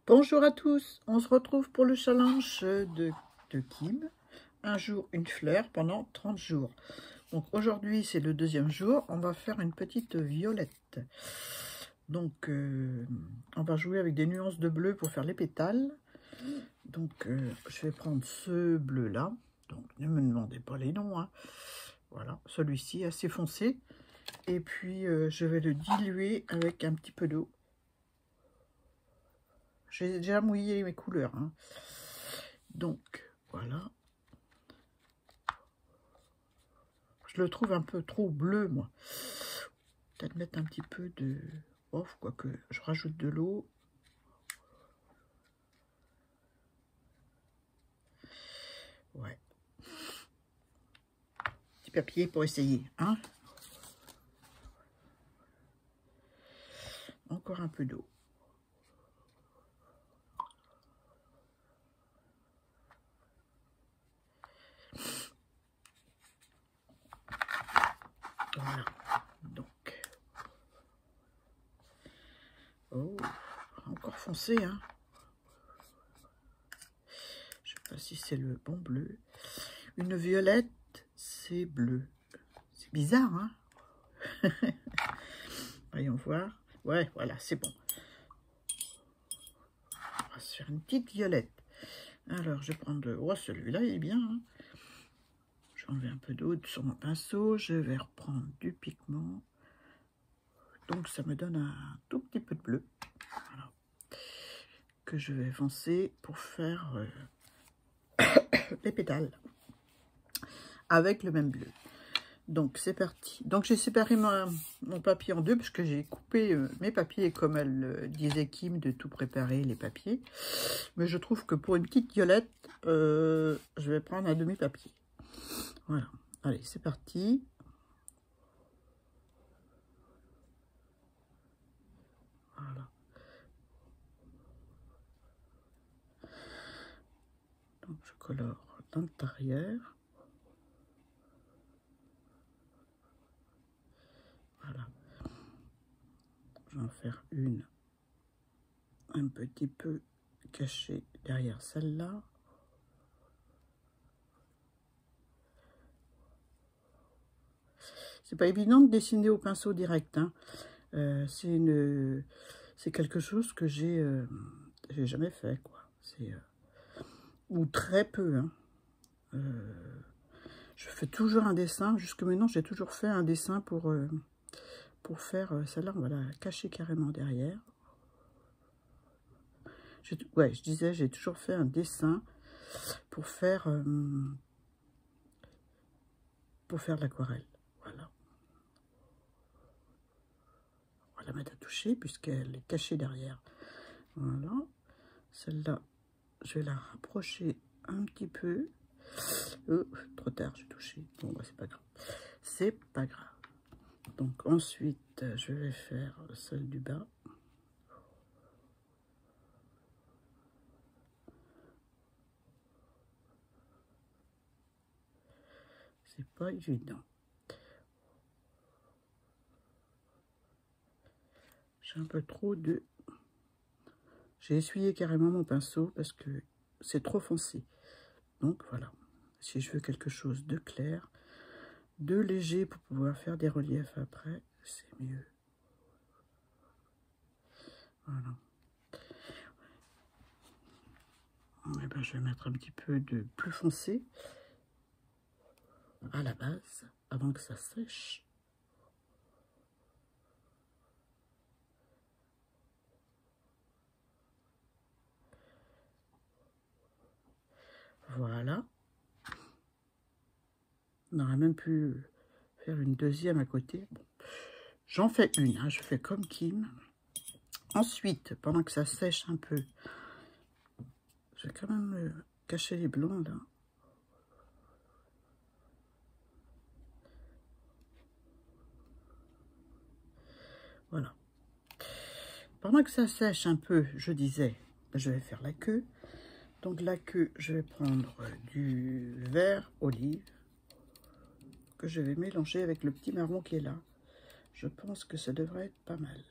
Bonjour à tous, on se retrouve pour le challenge de Kim. Un jour, une fleur pendant 30 jours. Donc aujourd'hui, c'est le deuxième jour, on va faire une petite violette. Donc, on va jouer avec des nuances de bleu pour faire les pétales. Donc, je vais prendre ce bleu-là. Donc, ne me demandez pas les noms, hein. Voilà, celui-ci assez foncé. Et puis, je vais le diluer avec un petit peu d'eau. J'ai déjà mouillé mes couleurs, hein. Donc, voilà. Je le trouve un peu trop bleu, moi. Peut-être mettre un petit peu de... Oh, quoique, je rajoute de l'eau. Ouais. Petit papier pour essayer, hein. Encore un peu d'eau. Voilà. Donc. Oh, encore foncé, hein. Je sais pas si c'est le bon bleu. Une violette, c'est bleu. C'est bizarre, hein. Voyons voir. Ouais, voilà, c'est bon. On va se faire une petite violette. Alors, je vais prendre... Oh, celui-là, il est bien, hein. Je vais enlever un peu d'eau sur mon pinceau. Je vais reprendre du pigment. Donc, ça me donne un tout petit peu de bleu. Voilà. Que je vais foncer pour faire les pétales. Avec le même bleu. Donc, c'est parti. Donc, j'ai séparé mon papier en deux parce que j'ai coupé mes papiers comme elle disait Kim de tout préparer les papiers. Mais je trouve que pour une petite violette, je vais prendre un demi-papier. Voilà. Allez, c'est parti. Voilà. Donc, je colore l'intérieur. Voilà. Je vais en faire une un petit peu cachée derrière celle-là. C'est pas évident de dessiner au pinceau direct, hein. C'est quelque chose que j'ai jamais fait, quoi. Ou très peu, hein. Je fais toujours un dessin. Jusque maintenant, j'ai toujours fait un dessin pour faire celle-là. On va la cacher carrément derrière. Ouais, je disais, j'ai toujours fait un dessin pour faire de l'aquarelle. Voilà. On va la mettre à toucher puisqu'elle est cachée derrière. Voilà. Celle-là, je vais la rapprocher un petit peu. Trop tard, j'ai touché. Bon, bah, c'est pas grave. C'est pas grave. Donc ensuite, je vais faire celle du bas. C'est pas évident. J'ai un peu trop de... J'ai essuyé carrément mon pinceau parce que c'est trop foncé. Donc voilà. Si je veux quelque chose de clair, de léger pour pouvoir faire des reliefs après, c'est mieux. Voilà. Et ben, je vais mettre un petit peu de plus foncé à la base avant que ça sèche. Voilà. On aurait même pu faire une deuxième à côté. Bon. J'en fais une, hein, je fais comme Kim. Ensuite, pendant que ça sèche un peu, je vais quand même cacher les blancs là. Voilà. Pendant que ça sèche un peu, je disais, je vais faire la queue. Donc la queue, je vais prendre du vert olive que je vais mélanger avec le petit marron qui est là. Je pense que ça devrait être pas mal.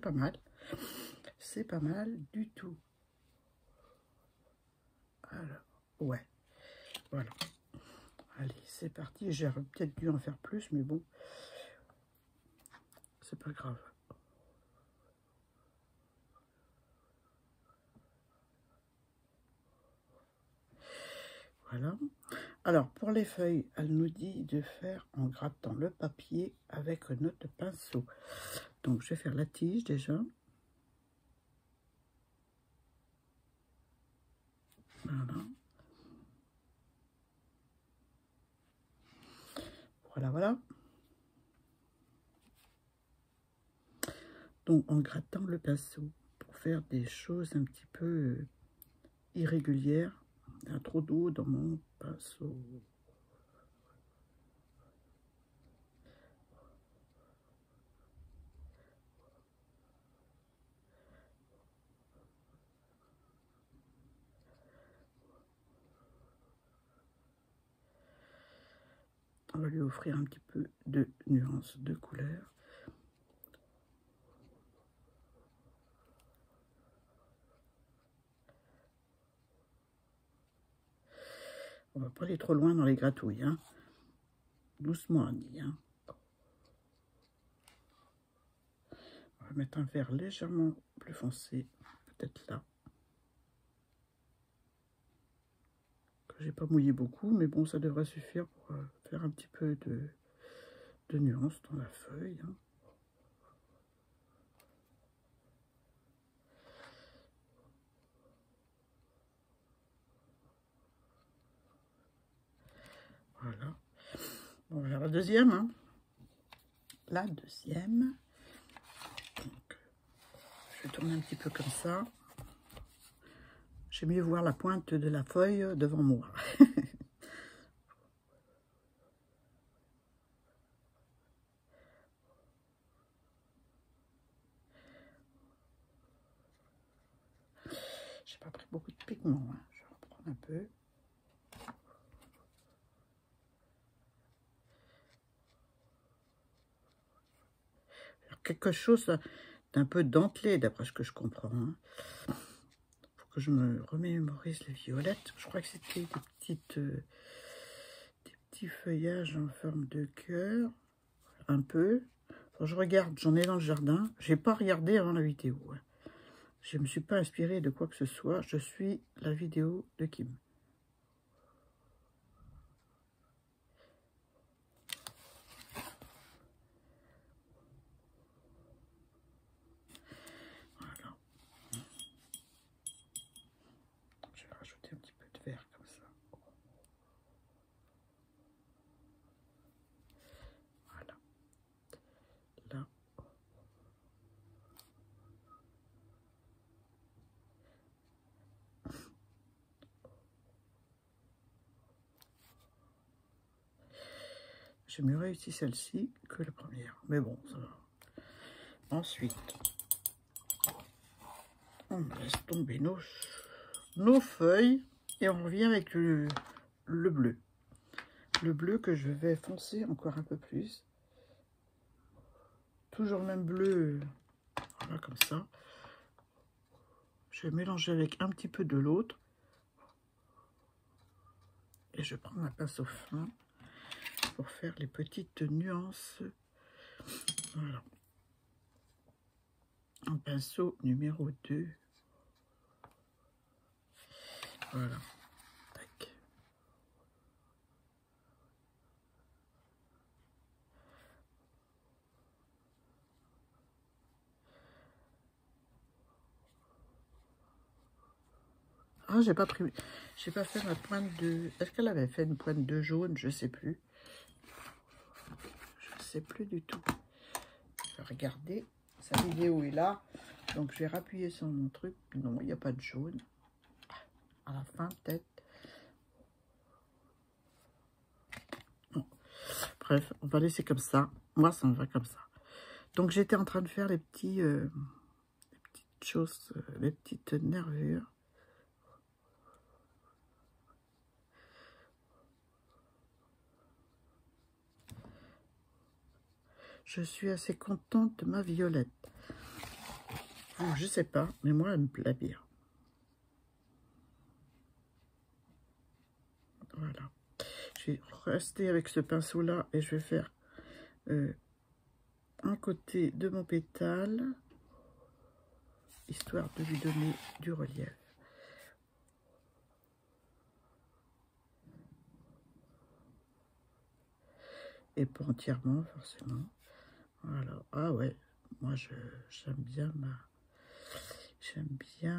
pas mal. C'est pas mal du tout. Alors, ouais, voilà. Allez, c'est parti. J'aurais peut-être dû en faire plus, mais bon, c'est pas grave. Voilà. Alors, pour les feuilles, elle nous dit de faire en grattant le papier avec notre pinceau. Donc, je vais faire la tige déjà. Voilà. Voilà, voilà. Donc, en grattant le pinceau pour faire des choses un petit peu irrégulières. Il y a trop d'eau dans mon pinceau. On va lui offrir un petit peu de nuances de couleurs. On va pas aller trop loin dans les gratouilles, hein. Doucement, Annie, hein. On va mettre un vert légèrement plus foncé, peut-être là. Que j'ai pas mouillé beaucoup, mais bon, ça devrait suffire pour faire un petit peu de nuances dans la feuille, hein. Voilà. On va faire la deuxième, hein. La deuxième. Donc, je vais tourner un petit peu comme ça. J'aime mieux voir la pointe de la feuille devant moi. J'ai pas pris beaucoup de pigments, hein. Je vais en prendre un peu. Quelque chose d'un peu dentelé, d'après ce que je comprends, hein. Faut que je me remémorise les violettes. Je crois que c'était des petits feuillages en forme de cœur, un peu. Faut que je regarde, j'en ai dans le jardin. J'ai pas regardé avant la vidéo, hein. Je me suis pas inspirée de quoi que ce soit. Je suis la vidéo de Kim. Voilà. Je vais rajouter un petit peu de vert comme ça. Voilà. Là. J'ai mieux réussi celle-ci que la première. Mais bon, ça va. Ensuite, on laisse tomber nos feuilles et on revient avec le bleu. Le bleu que je vais foncer encore un peu plus. Toujours le même bleu, voilà, comme ça. Je vais mélanger avec un petit peu de l'autre. Et je prends ma pince au fin pour faire les petites nuances. Voilà. Un pinceau numéro 2. Voilà. Tac. Ah, j'ai pas fait ma pointe de... Est-ce qu'elle avait fait une pointe de jaune? Je sais plus. Je sais plus du tout. Je vais regarder. Sa vidéo est là. Donc, je vais rappuyer sur mon truc. Non, il n'y a pas de jaune. À la fin, peut-être. Bon. Bref, on va laisser comme ça. Moi, ça me va comme ça. Donc, j'étais en train de faire les petites choses, les petites nervures. Je suis assez contente de ma violette. Vous, je sais pas, mais moi, elle me plaît bien. Voilà. Je vais rester avec ce pinceau-là et je vais faire un côté de mon pétale, histoire de lui donner du relief. Et pas entièrement, forcément. Voilà. Ah ouais, moi j'aime bien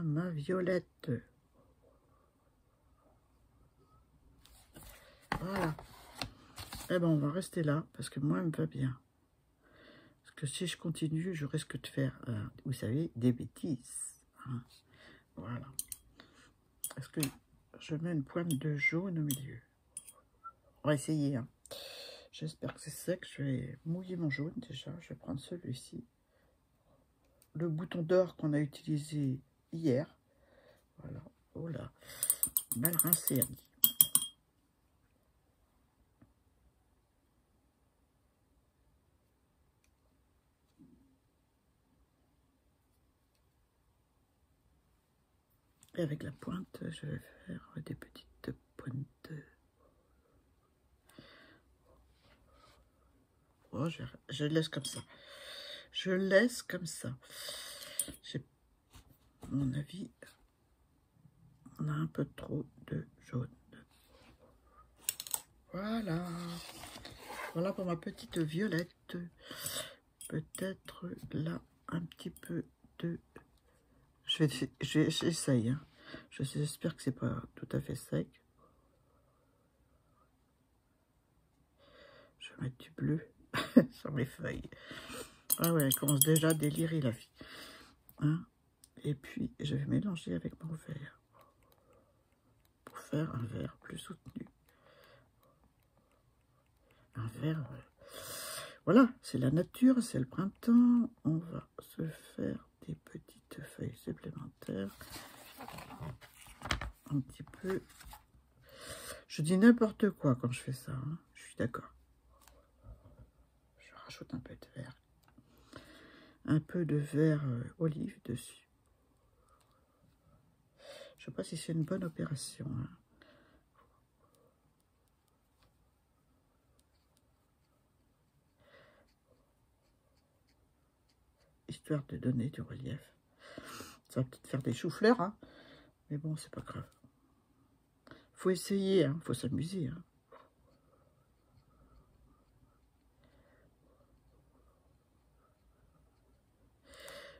ma violette. Voilà. Eh ben on va rester là parce que moi elle me va bien. Parce que si je continue, je risque de faire, vous savez, des bêtises. Hein. Voilà. Est-ce que je mets une pointe de jaune au milieu? On va essayer. Hein. J'espère que c'est sec. Je vais mouiller mon jaune déjà. Je vais prendre celui-ci. Le bouton d'or qu'on a utilisé hier. Voilà. Oh là. Mal rincé, Annie. Et avec la pointe, je vais faire des petites pointes. Oh, je laisse comme ça. Je laisse comme ça. J'ai, à mon avis, on a un peu trop de jaune. Voilà. Voilà pour ma petite violette. Peut-être là, un petit peu de... J'essaye. Hein. J'espère que c'est pas tout à fait sec. Je vais mettre du bleu sur mes feuilles. Ah ouais, elle commence déjà à délirer la fille. Hein? Et puis, je vais mélanger avec mon verre. Pour faire un verre plus soutenu. Un verre... Voilà, c'est la nature, c'est le printemps. On va se faire des petites feuilles supplémentaires. Un petit peu. Je dis n'importe quoi quand je fais ça. Hein. Je suis d'accord. Je rajoute un peu de vert. Un peu de vert olive dessus. Je ne sais pas si c'est une bonne opération. Hein. Histoire de donner du relief. Ça va peut-être faire des choux-fleurs, hein. Mais bon, c'est pas grave. Faut essayer, hein. Faut s'amuser. Hein.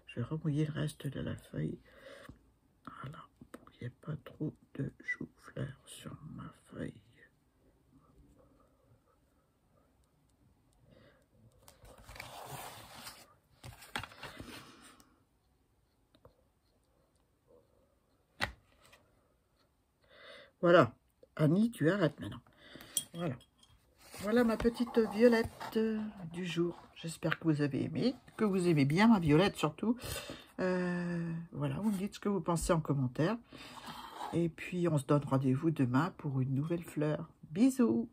Je vais remouiller le reste de la feuille. Voilà, pour qu'il n'y ait pas trop de choux-fleurs sur ma feuille. Voilà, Annie, tu arrêtes maintenant. Voilà. Voilà ma petite violette du jour. J'espère que vous avez aimé, que vous aimez bien ma violette surtout. Voilà, vous me dites ce que vous pensez en commentaire. Et puis, on se donne rendez-vous demain pour une nouvelle fleur. Bisous!